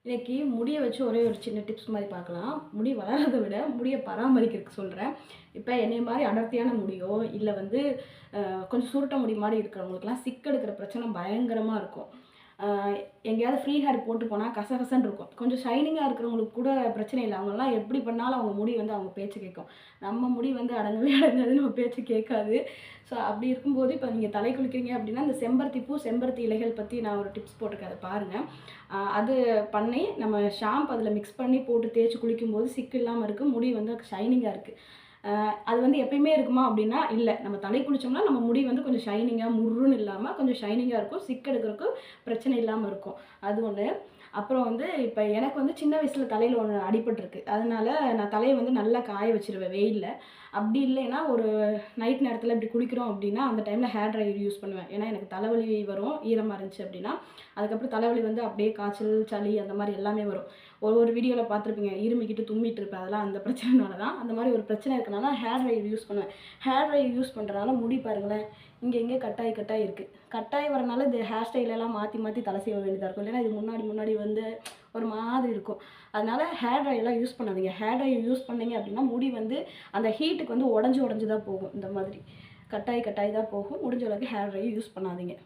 இன்னைக்கு முடிய வச்சு ஒரே ஒரு சின்ன டிப்ஸ் மாரி பார்க்கலாம். முடி வளர்றத விட முடிய பராமரிக்கிறதுக்கு சொல்றேன். இப்ப என்னைய மாரி அடர்த்தியான முடியோ, இல்ல வந்து கொஞ்சம் சுருட்ட முடி மாரி இருக்கிறவங்களுக்குலாம் சிக்கெடுக்கிற பிரச்சனை பயங்கரமா இருக்கும். அ எங்கேயாவது ஃப்ரீ ஹேர் போட்டு போனா கசகசன்னு இருக்கும். கொஞ்சம் ஷைனிங்கா இருக்கிறவங்களுக்கு கூட பிரச்சனை இல்ல. அவங்கலாம் எப்படி பண்ணாலும் அவங்க முடி வந்து அவங்க பேச்ச கேட்கும். நம்ம முடி வந்து அடங்கவே அடங்காது. நம்ம பேச்ச கேட்காது. ஸோ அப்படி இருக்கும்போது இப்ப நீங்க தலை குளிக்கிறீங்க அப்படின்னா, இந்த செம்பருத்தி பூ, செம்பருத்தி இலைகள் பத்தி நான் ஒரு டிப்ஸ் போட்டிருக்கேன். அத பாருங்க. அது பண்ணி நம்ம ஷாம்பு அதில மிக்ஸ் பண்ணி போட்டு தேய்ச்சு குளிக்கும்போது சிக்கு இல்லாம இருக்கு. முடி வந்து ஷைனிங்கா இருக்கு. அது வந்து எப்பயுமே இருக்குமா அப்படின்னா, இல்ல. நம்ம தலை குளிச்சோம்னா, நம்ம முடி வந்து கொஞ்சம் ஷைனிங்கா முர்ருன்னு இல்லாம கொஞ்சம் ஷைனிங்கா இருக்கும். சிக்கு எடுக்கிறதுக்கு பிரச்சனை இல்லாம இருக்கும். அது ஒண்ணு. அப்புறம் வந்து இப்ப எனக்கு வந்து சின்ன வயசுல தலையில ஒண்ணு அடிபட்டுருக்கு. அதனால நான் தலைய வந்து நல்லா காய வச்சுருவேன் வெயில்ல. அப்படி இல்லைன்னா, ஒரு நைட் நேரத்தில இப்படி குளிக்கிறோம் அப்படின்னா, அந்த டைம்ல ஹேர் ட்ரையர் யூஸ் பண்ணுவேன். ஏன்னா, எனக்கு தலைவலி வரும் ஈரமா இருந்துச்சு அப்படின்னா. அதுக்கப்புறம் தலைவலி வந்து அப்படியே காய்ச்சல், சளி அந்த மாரி எல்லாமே வரும். ஒரு வீடியோல பார்த்துருப்பீங்க. இருமிக்கிட்டு, தும்மிட்டு இருப்பேன். அதெல்லாம் அந்த பிரச்சனைனால தான். அந்த மாரி ஒரு பிரச்சனை இருக்கனால ஹேர் ட்ரையர் யூஸ் பண்ணுவேன். ஹேர் ட்ரையர் யூஸ் பண்றனால முடி பாருங்களேன், இங்க இங்க கட்டாயி கட்டாயி இருக்கு. கட்டாயி வரனால இந்த ஹேர் ஸ்டைல் எல்லாம் மாத்தி மாத்தி தலை சீவ வேண்டியதா இருக்கும். இல்லைன்னா இது முன்னாடி முன்னாடி வந்து ஒரு மாதிரி இருக்கும். அதனால ஹேர் ட்ரையர்லாம் யூஸ் பண்ணாதீங்க. ஹேர் ட்ரையர் யூஸ் பண்ணீங்க அப்படின்னா, முடி வந்து அந்த ஹீட்டுக்கு வந்து உடைஞ்சு உடைஞ்சு தான் போகும். இந்த மாதிரி. கட்டாயி கட்டாயி தான் போகும். முடிஞ்ச அளவுக்கு ஹேர் ட்ரையர் யூஸ் பண்ணாதீங்க.